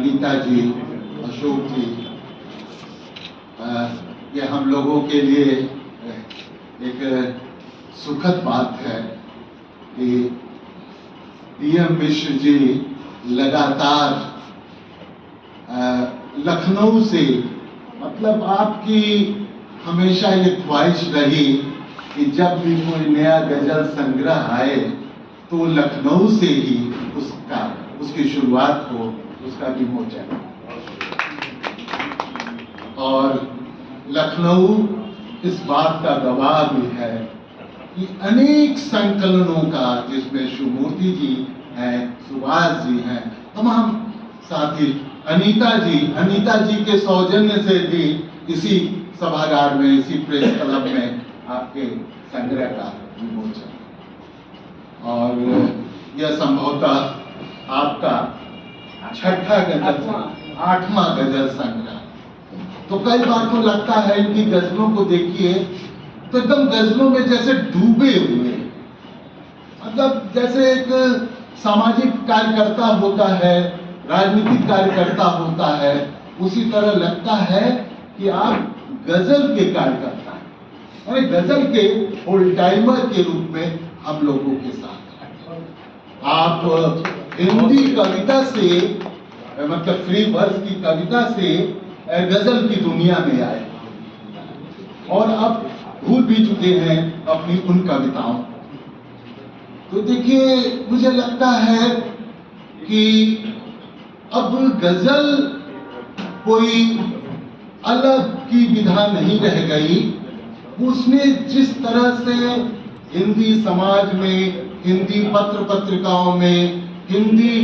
अनीता जी, अशोक जी, ये हम लोगों के लिए एक सुखद बात है कि डीएम मिश्र जी लगातार लखनऊ से, मतलब आपकी हमेशा ये ख्वाहिश रही कि जब भी कोई नया गजल संग्रह आए तो लखनऊ से ही उसकी शुरुआत हो, उसका विमोचन। और लखनऊ इस बात का गवाह भी है कि अनेक संकलनों का, जिसमें शिवमूर्ति जी हैं, सुभाष जी हैं, तमाम साथी, अनीता जी के सौजन्य से भी इसी सभागार में, इसी प्रेस क्लब में आपके संग्रह का विमोचन। और यह संभवतः आपका 8वां गजल संग्रह। तो कई बार तो लगता है इनकी गजलों को देखिए तो एकदम गजलों में जैसे डूबे हुए, मतलब जैसे एक सामाजिक कार्यकर्ता होता है, राजनीतिक कार्यकर्ता होता है, उसी तरह लगता है कि आप गजल के कार्यकर्ता हैं, यानी गजल के फुल टाइमर के रूप में हम लोगों के साथ। आप हिंदी कविता से, मतलब फ्री वर्स की कविता से गजल की दुनिया में आए और अब भूल भी चुके हैं अपनी उन कविताओं। तो देखिए, मुझे लगता है कि अब गजल कोई अलग की विधा नहीं रह गई। उसने जिस तरह से हिंदी समाज में, हिंदी पत्र पत्रिकाओं में, हिंदी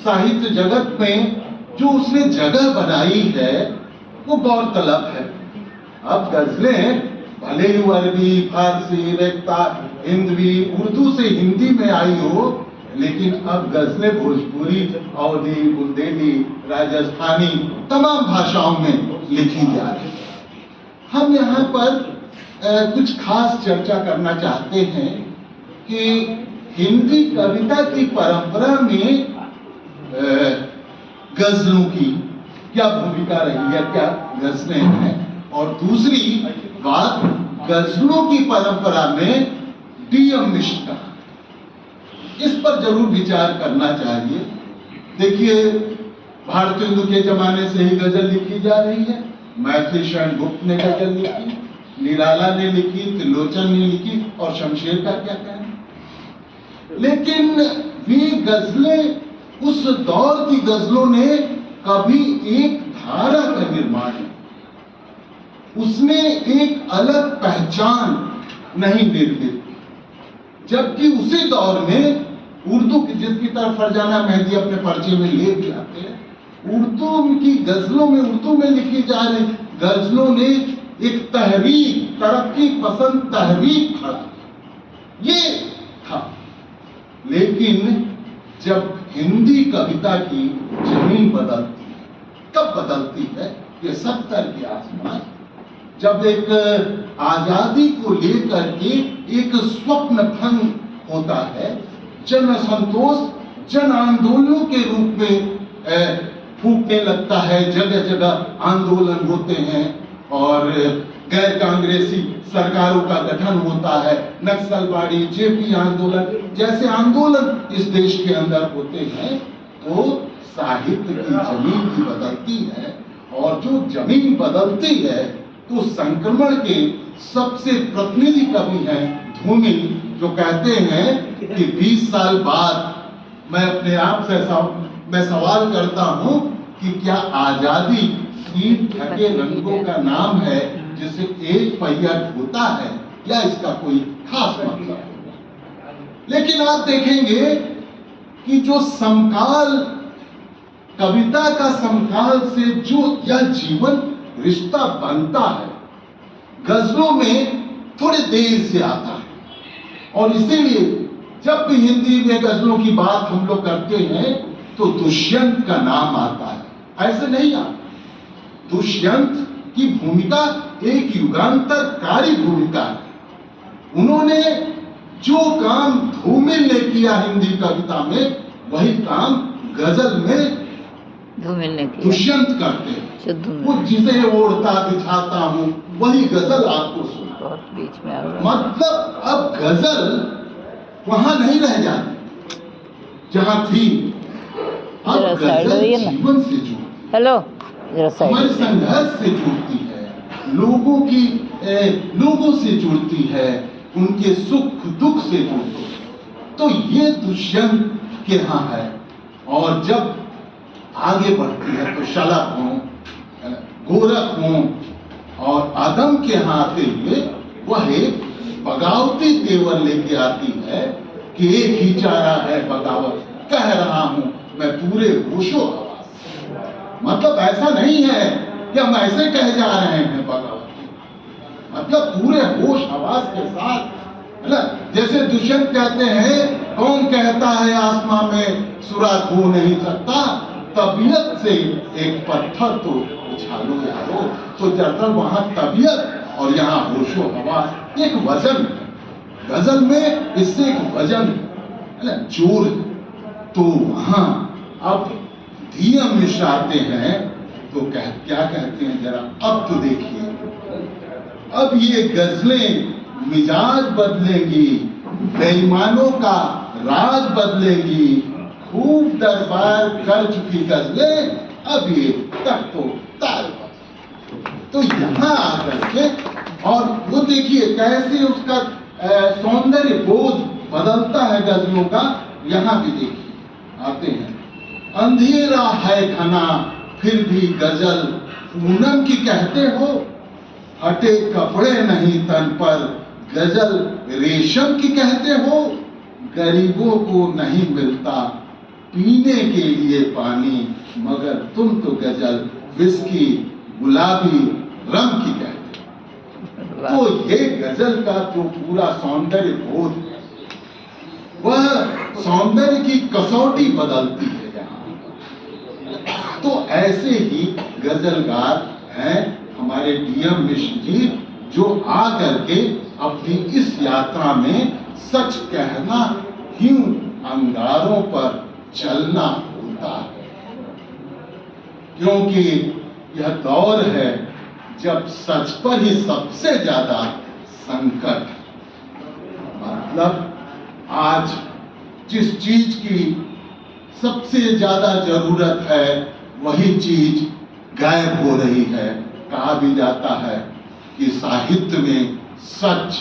साहित्य जगत में जो उसने जगह बनाई है वो गौरतलब है। अब गजलें भले ही अरबी, फारसी, रेख्ता, हिंदवी, उर्दू से हिंदी में आई हो, लेकिन अब गजलें भोजपुरी, अवधी, बुंदेली, राजस्थानी, तमाम भाषाओं में लिखी जा रही है। हम यहाँ पर कुछ खास चर्चा करना चाहते हैं कि हिंदी कविता की परंपरा में गजलों की क्या भूमिका रही है, क्या गजलें हैं, और दूसरी बात, गजलों की परंपरा में डीएम मिश्र का, इस पर जरूर विचार करना चाहिए। देखिए, भारतेंदु के जमाने से ही गजल लिखी जा रही है। मैथिली शरण गुप्त ने गजल लिखी, निराला ने लिखी, त्रिलोचन ने लिखी, और शमशेर का क्या कहना। लेकिन वे गजलें, उस दौर की गजलों ने कभी एक धारा का निर्माण, उसने एक अलग पहचान नहीं निर्मित, जबकि उसी दौर में उर्दू की, जिसकी तरफ फरजाना मेहदी अपने परिचय में ले भी आते हैं, उर्दू की गजलों में, उर्दू में लिखी जा रही गजलों ने एक तहरीक, तरक्की पसंद तहरीक खड़ा, ये था। लेकिन जब हिंदी कविता की जमीन बदलती है, कब बदलती है? ये 70 के आसपास, जब एक आजादी को लेकर के एक स्वप्न भंग होता है, जन असंतोष जन आंदोलनों के रूप में फूटने लगता है, जगह जगह आंदोलन होते हैं और गैर कांग्रेसी सरकारों का गठन होता है, नक्सलवाड़ी, जेपी आंदोलन जैसे आंदोलन इस देश के अंदर होते हैं, तो साहित्य की जमीन भी बदलती है। और जो जमीन बदलती है तो संक्रमण के सबसे प्रतिनिधि कवि हैं धूमिल, जो कहते हैं कि 20 साल बाद मैं अपने आप से मैं सवाल करता हूं कि क्या आजादी ईंट ढके रंगों का नाम है जिसे एक पहिया ढोता है, या इसका कोई खास मतलब है? लेकिन आप देखेंगे कि जो समकाल, कविता का समकाल से जो यह जीवन रिश्ता बनता है, गजलों में थोड़े देर से आता है। और इसीलिए जब भी हिंदी में गजलों की बात हम लोग करते हैं तो दुष्यंत का नाम आता है, ऐसे नहीं आता। दुष्यंत की भूमिका एक युगांतरकारी भूमिका है। उन्होंने जो काम धूमिल ने किया हिंदी कविता में, वही काम गजल में धूमिल ने किया। दुष्यंत करते हैं। शुद्ध वो जिसे ओढ़ता दिखाता हूँ वही गजल आपको सुना। बहुत बीच में आ रहा है। मतलब अब गजल वहां नहीं रह जाती जहां थी, अब जरा साइड गजल होइए ना। जीवन से जुड़ती, हेलो, जरा साइड हमारे होइए। संघर्ष से जुड़ती है, लोगों से जुड़ती है, उनके सुख दुख से जुड़ती है। तो ये दुष्यंत के यहाँ है। और जब आगे बढ़ती है तो शलभ हों, गोरख हों और आदम के यहाँ आते हुए वह एक बगावती तेवर लेके आती है कि एक ही चारा है बगावत, कह रहा हूं मैं पूरे होशो हवास। मतलब ऐसा नहीं है कि हम ऐसे कहे जा रहे हैं बगावत, मतलब पूरे होश हवास के साथ, है ना। जैसे दुष्यंत कहते हैं, कौन कहता है आसमां में सुराख हो नहीं सकता, तबीयत से एक पत्थर तो उछालो यारो। तो दरअसल वहां तबीयत और यहाँ होशो हवास एक वजन है। गजल में इससे एक वजन है ना, जोर है। तो वहां अब डीएम मिश्र आते हैं तो क्या कहते हैं जरा अब तो देखिए, अब ये गजलें मिजाज बदलेंगी, बेईमानों का राज बदलेगी, खूब दरबार कर चुकी गजलें अब ये तख्तो ताल। तो यहां आकर के और वो देखिए कैसे उसका सौंदर्य बोध बदलता है गजलों का। यहां भी देखिए आते हैं, अंधेरा है घना फिर भी गजल पूनम की कहते हो, हटे कपड़े नहीं तन पर गजल रेशम की कहते हो, गरीबों को नहीं मिलता पीने के लिए पानी, मगर तुम तो गजल विस्की गुलाबी रम की कहते हो। तो ये गजल का जो पूरा सौंदर्य बोध है, वह सौंदर्य की कसौटी बदलती है यहाँ। तो ऐसे ही गजलगार हैं हमारे डीएम मिश्र जी, जो आकर के अपनी इस यात्रा में सच कहना क्यों अंगारों पर चलना होता है, क्योंकि यह दौर है जब सच पर ही सबसे ज्यादा संकट। मतलब आज जिस चीज की सबसे ज्यादा जरूरत है वही चीज गायब हो रही है। कहा भी जाता है कि साहित्य में सच,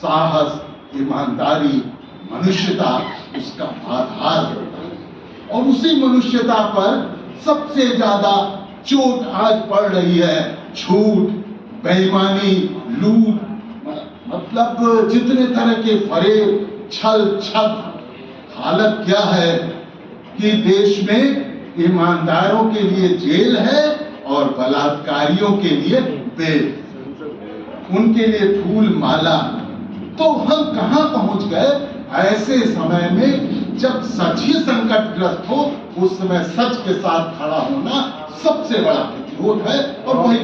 साहस, ईमानदारी, मनुष्यता उसका आधार होता है, और उसी मनुष्यता पर सबसे ज्यादा चोट आज पड़ रही है झूठ, बेईमानी, लूट। मतलब जितने तरह के फरेब, छल छल। हालत क्या है कि देश में ईमानदारों के लिए जेल है और बलात्कारियों के लिए बेल, उनके लिए फूल माला। तो हम कहां पहुंच गए? ऐसे समय में जब सच ही संकटग्रस्त हो, उस समय सच के साथ खड़ा होना सबसे बड़ा प्रतिरोध है, और वही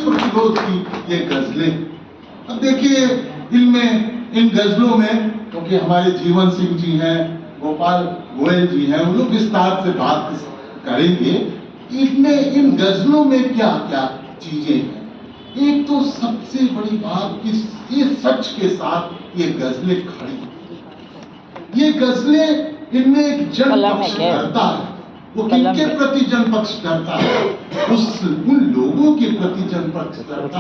प्रतिरोध की ये गजलें। अब देखिए इन गजलों में, क्योंकि हमारे जीवन सिंह जी हैं, गोपाल गोयल जी हैं, उन लोग विस्तार से बात करेंगे इन गजलों में क्या क्या चीजें हैं। एक तो सबसे बड़ी बात कि ये सच के साथ ये गजलें खड़ी, ये गजलें इनमें एक जन पक्ष करता है। वो किनके प्रति जन पक्ष करता है? उन लोगों के प्रति जन पक्ष करता है